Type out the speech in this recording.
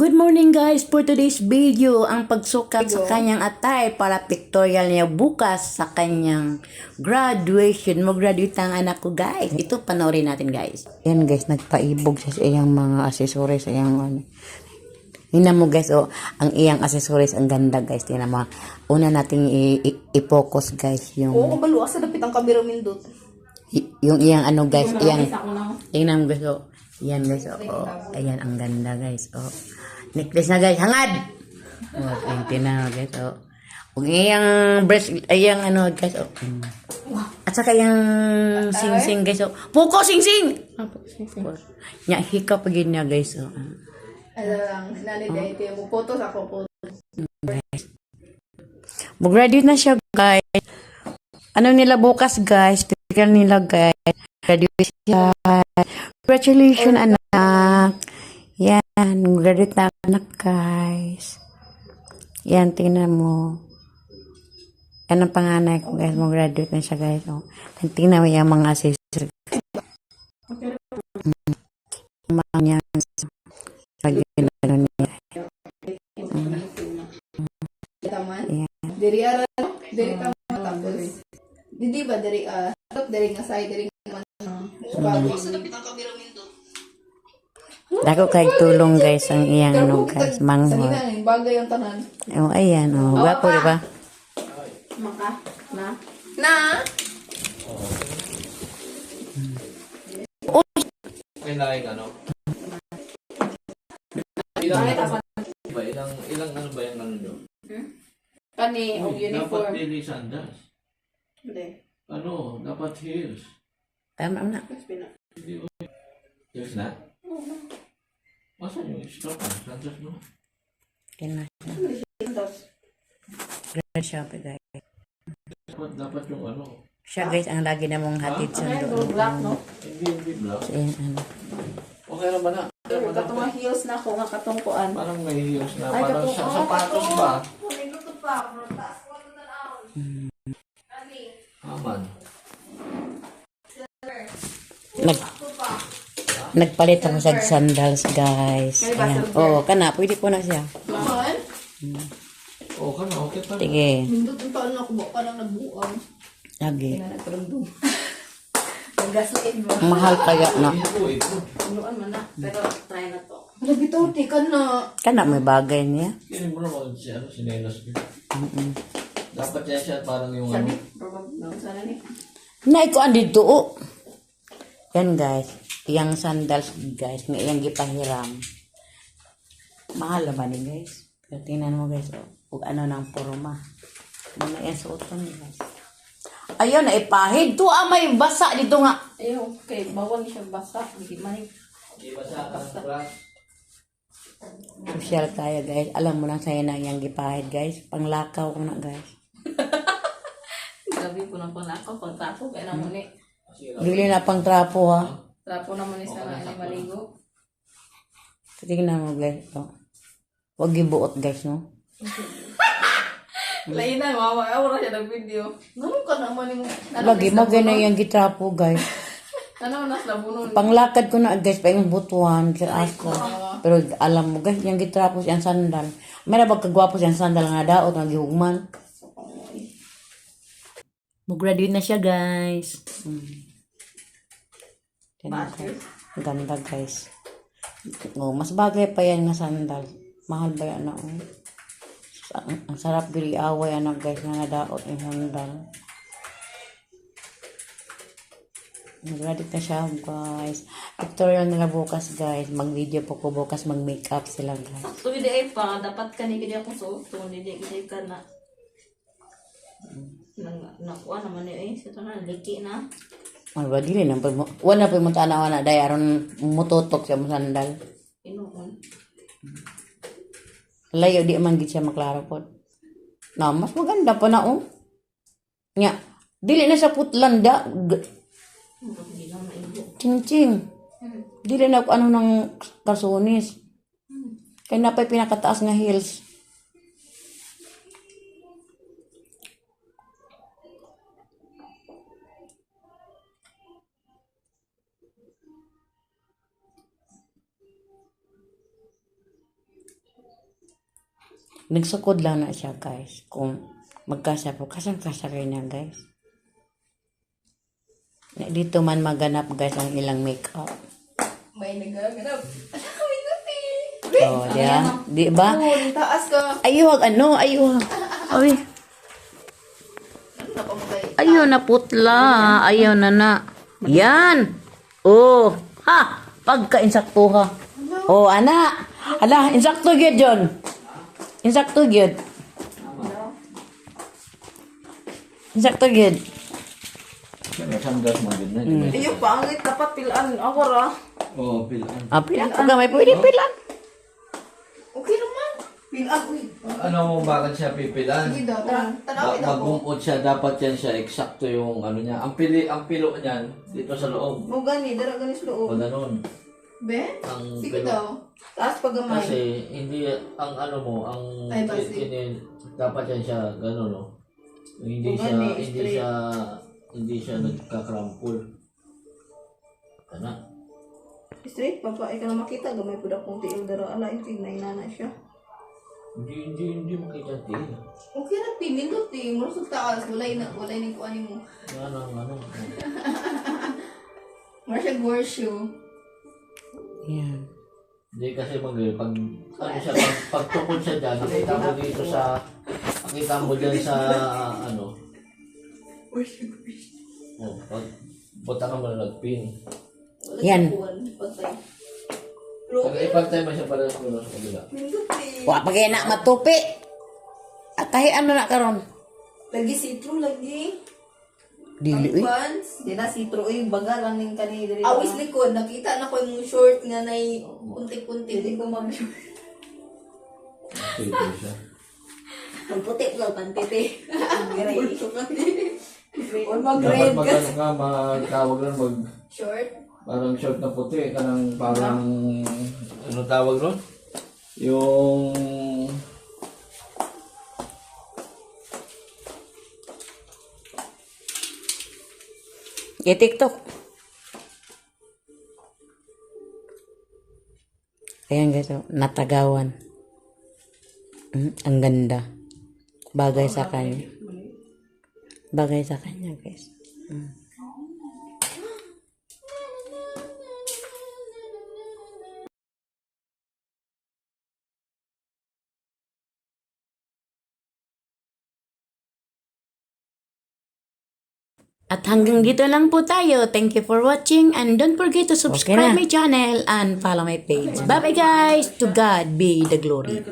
Good morning guys! For today's video, ang pagsukat sa kanyang attire para pictorial niya bukas sa kanyang graduation. Mag-graduate ang anak ko guys. Ito panoorin natin guys. Yan guys, nagpaibog siya sa iyang mga accessories. Tingnan mo guys, ang iyang accessories ang ganda guys. Tingnan mo. Una nating i-focus guys yung... Oo, kabalo. Asa dapit ang kamera mindot. Yung iyang ano guys, iyang... Tingnan mo guys, yan guys, ayan ang ganda guys, necklace na guys, hangad. Ayan, tingnan guys, Kung iyang breast, iyang ano guys, At saka yung sing-sing guys, Puko sing-sing! Nya, hikap agad niya guys, Ano lang, nalilay ito yung photos ako po. Mag-graduate na siya guys. Ano nila bukas guys, picture nila guys. Graduate siya. Congratulations anak. Yan, graduate na anak guys. Yan, tingnan mo. Yan ang panganay ko guys, mag-graduate na siya guys. Tingnan mo yung mga accessories. Mga yan. Ano niya. Taman. Diri ara, diri taman tapos. Di ba diri diri nga say diri man. Bagay sa dapit ang kamera mindot. Dako kay tulong guys ang iyang ano guys, manghod. Sanina bagay ang tanan. Ayan, gwapo di ba? Maka na. Kailangan ano? Ilang ano ba yung ano nyo? Kani og Dapat uniform. dili sandas. Hindi. Ano? Dapat heels. Tama na. Heels na? Masa yung strap ang sandas mo? Tingnan na. Graduate siya pa guys. Dapat yung ano? Siya guys ang lagi namong hatid sa Ano black no? Hindi black. So, yan, ano. Okay na ba na? Katong mga heels na ko nga katong kuan. Parang may heels na. Ay, Parang katong- sa sapatos ba? Aman. Nagpalit ako sa sandals guys. Ayan. Kana pwede ko na siya. Kuan? Oo ka na, okay pa. Sige. Mindot ang taon ako ba parang nagbuang. Lagi. Nagkarundong. Naggasliin mo. Mahal kaya na. Ito. Anuan man na. Pero try na to. Nabitaw ti ka na. Kana may bagay niya. Kini mo naman siya, sinelas ko. Dapat yan siya parang yung ano. Sabi, probably no, sana ni. Naikuan dito Yan guys. Iyang sandals guys. Nga iyang gipahiram. Mahal naman ni guys. Pero tingnan mo guys. Kung ano ng porma. Ano na yan suotan guys. Ayun, naipahid. May basa dito nga. Ayaw, okay. Bawal siya basa. Hindi man Di ba sa class? Social tayo guys. Alam mo lang sa'yo na iyang gipahid guys. Panglakaw ko na guys. Gabi ko ng panlakaw. Pagtapo, kaya naman ni. Dili na pang trapo ha. Trapo naman ni sa nga maligo. Tingnan mo guys. Huwag gibuot guys no. Lain na, mawa siya ng video. Ganun ka naman yung... Lagi magana iyang gitrapo guys. Ano nas labunon? Panglakad ko na guys. Paing butuan. Kaya ako. Pero alam mo guys. Yung gitrapo siyang sandal. May nabag kagwapo siyang sandal nga daot. Nagihugman. Mag-graduate na siya guys. Ang ganda guys. Mas bagay pa yan nga sandal. Mahal ba yan na ang sarap gili away anak guys nga nadaot yung sandal. Mag-graduate na siya guys. Pictorial nila bukas guys. Mag-video po ko bukas. Mag-makeup sila guys. So, hindi ay pa. Dapat ka ni kaya akong suot. So, hindi ka na. Nakuha naman niya eh. Ito na, liki na. Ano ba, dili na. Wala po yung tanawa na dahil aron mututok siya mo sandal. Inuon. Layo di man gid siya maklaro po. Na, mas maganda pa na Nya, dili na sa putlanda. Hindi na maibo. Ching-ching. Dili na ako ano ng kalsonis. Kaya napay pinakataas nga heels. Nagsukod lang na siya, guys. Kung magkasya po. Kasang-kasya kayo na, guys. Dito man maganap, guys, ang ilang makeup. May nagaganap. May napi. Oh, di ba? Taas ka. Ayuhag, ano? Ayuhag. Ay, Ano na pamatay? ayaw na putla. Ayaw na. Yan. Oh. Ha! Pagka-insakto ha. Oh, ana. Ala, insakto gyud John. Insakto gyud. Insakto gyud. Nasandas mo din na. Iyo, pangit. Dapat pilaan. Awar ah. Oo, pilaan. Ah, pilan ko gamay. Pwede pilan. Okay naman. Pilaan. Uy. Ano mo bakit siya pipilan? Sige daw. Tanawin ako. Mag-bumot siya, dapat yan siya, eksakto yung ano niya. Ang pilo niyan, dito sa loob. Mo gani. Dara gani sa O loob. ganun. Be? Ang Sige pilo. daw. Taas pag gamay. Kasi hindi ang ano mo, ang Ay, basi. dapat yan siya ganun, no. Hindi Kung siya gani, hindi straight. siya hindi siya nagka-crumple. Kana. Straight, papa. Ay ka na makita. Gamay po na kung tiil. Dara. Ala, yung tignay na siya. Hindi makita din. Okay na, pinindot eh. Mula sa taas. Walay na kuha mo. Yan ang ano. Mura siya gorsyo. Yan. Hindi kasi pag ano siya, pag tukod siya dyan, nakita mo dito sa, nakita mo dyan sa, ano, oh, pag buta ka mo na nagpin. Yan. Pagtay. Ipagtay mo siya para sa kabila. Pindot eh. Wa pa kaya na matupi. At kahit ano na karon. Lagi sitro, lagi. Dili uy. Pants. Di na sitro, eh. Baga lang ning kani. Awis likod. Nakita na ko yung short nga na punti-punti. Hindi ko mag-short. Dito siya. Magputi ko, pantiti. Gray. Or Dapat mag-red mag ka. ano ka, magtawag lang, Short. parang short na puti, kanang parang, ano tawag nun? Yung, I-TikTok. Ayan guys, oh, natagawan. Ang ganda. Bagay sa kanya. Bagay sa kanya guys. At hanggang dito lang po tayo. Thank you for watching and don't forget to subscribe my channel and follow my page. Bye bye guys. To God be the glory.